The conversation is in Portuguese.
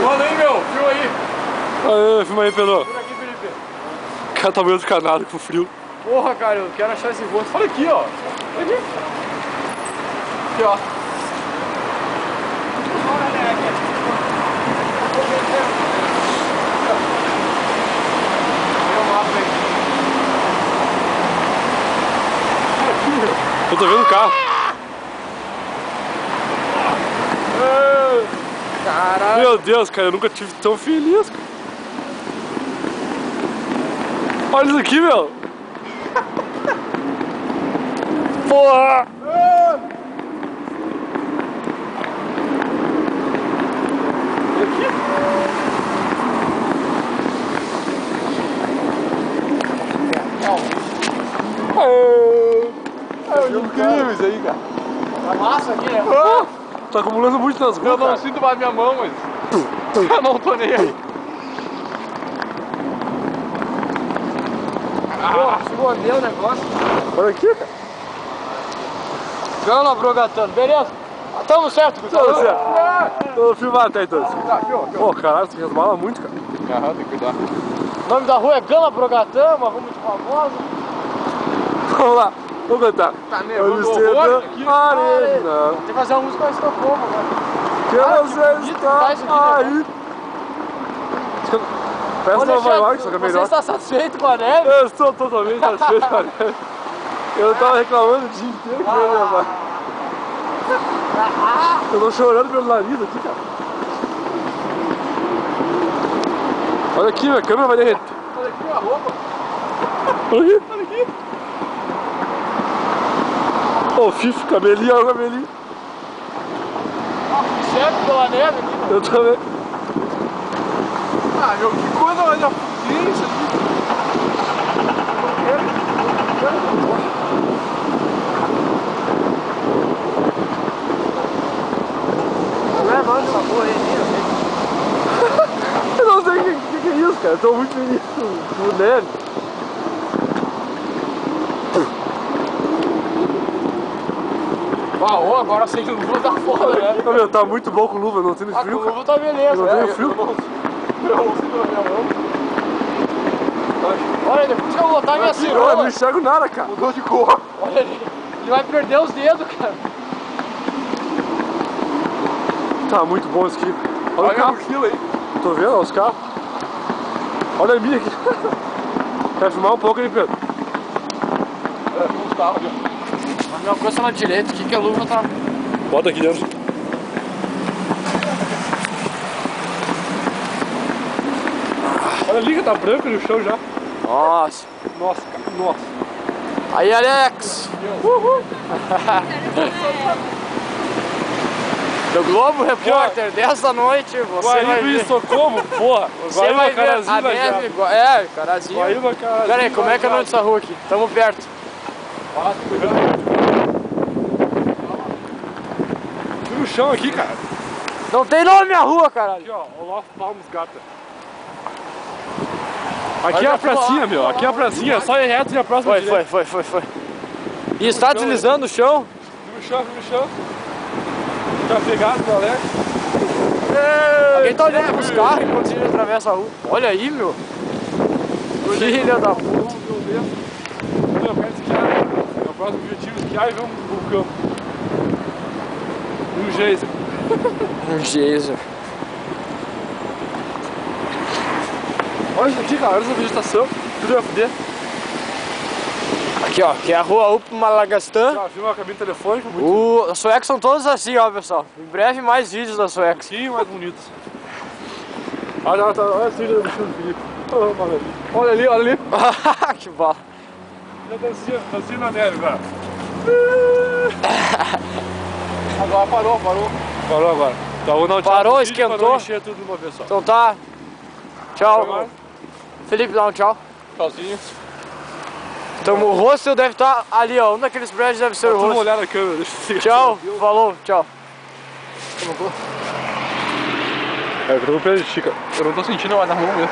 Manda aí, meu. Filma aí. Aê, filma aí, Pedro. Por aqui, Felipe. O cara tá meio descanado com frio. Porra, cara, eu quero achar esse rosto. Olha aqui, ó. Olha aqui. Aqui, ó. Eu tô vendo o carro. Caralho. Meu Deus, cara, eu nunca tive tão feliz, cara. Olha isso aqui, meu. Porra! É incrível isso aí, cara. Tá massa aqui, né? Tô acumulando muito nas ruas, Eu não cara. sinto mais minha mão, mas eu não tô nem aí. Se mordeu o negócio. Olha aqui, cara. Gana Brogatano, beleza? Tamo certo, Gustavo? Tamo certo. Tô filmando até então. Tá, filma. Pô, caralho, você resbala muito, cara. Aham, tem que cuidar. O nome da rua é Gana Brogatama, rua muito famosa. Vamos lá, vamos cantar. Tá nevando Você horror da aqui. arena. Tem que fazer uma música com Estocolmo agora. Que você está isso aqui, aí. Parece Nova York, só que é Você melhor. está satisfeito com a neve? Eu estou totalmente satisfeito com a neve. Eu tava reclamando o dia inteiro com ele, rapaz. Eu tô chorando pelo nariz aqui, cara. Olha aqui, minha câmera vai derreter. Olha aqui a roupa. Olha aqui. Olha aqui. Ô, oh, Fifi, cabelinho, olha o cabelinho. Chefe pela neve ali. Eu também. Ah, meu, que coisa, olha. Que isso aqui? Não é mal de uma porra aí, Eu não sei o que é isso, cara. Eu tô muito feliz com o neve. Uau, agora sem luva tá foda, né? Ô, meu, tá muito bom com luva, não tendo frio, Com cara. luva tá beleza, Não né? tenho frio. Eu não sinto na minha mão. Olha, depois que eu botar minha Eu não cirola, enxergo nada, cara. mudou de cor. Olha ali, ele vai perder os dedos, cara. Tá muito bom isso aqui. Olha o a carro. mochila aí. Tô vendo, ó, os carros. Olha a minha aqui. Quer filmar um pouco aí, Pedro? É, uns carros ali. Mas minha coisa tá na direita aqui, que a luva tá... Bota aqui dentro. Olha ali que tá branco no chão já. Nossa. Nossa, cara, nossa. Aí, Alex. Uhul. Do Globo Repórter, 10 da noite, você vai Guaíba em ver. Estocolmo, porra. Você vai ver a neve, é, Carazinho. Guaíba, Carazinho. Pera aí, como é que é o nome dessa rua aqui? Tamo perto. Fui no chão aqui, cara. Não tem nome a rua, caralho. Aqui, ó, Olaf Palms Gata. Aqui é a pracinha, meu. Aqui é a pracinha, é só ir reto e a próxima direita. Foi. E está deslizando o chão? Fui no chão. Tá pegado, do Alex. Alguém tá olhando pros carros enquanto a gente atravessa a rua. Olha aí, meu. Filha da puta. Eu quero esquiar. Meu próximo objetivo é esquiar e ver um vulcão. E um geyser. Um geyser. Olha isso aqui, cara. Olha essa vegetação. Tudo vai foder. Aqui, ó. Que é a rua Up Malagastan. Já viu uma cabine telefônica? Muito Os suecos são todos assim, ó, pessoal. Em breve, mais vídeos da suecos. pouquinho mais bonitos. Olha a trilha do bicho do Felipe. Olha ali, olha ali. Que bala. Já dancinha na neve, cara. Agora parou. Parou agora. Então, vou dar um tchau Parou, pro vídeo pra esquentou. não encher tudo de uma vez só. Então tá. Tchau. Agora. Felipe, dá um tchau. Tchauzinho. Então o rosto deve estar ali, ó. Um daqueles prédios deve ser o Dá uma rosto. olhada na câmera, deixa eu Tchau, falou, tchau. É, eu tô com o pé de Chica. Eu não tô sentindo mais na mão mesmo.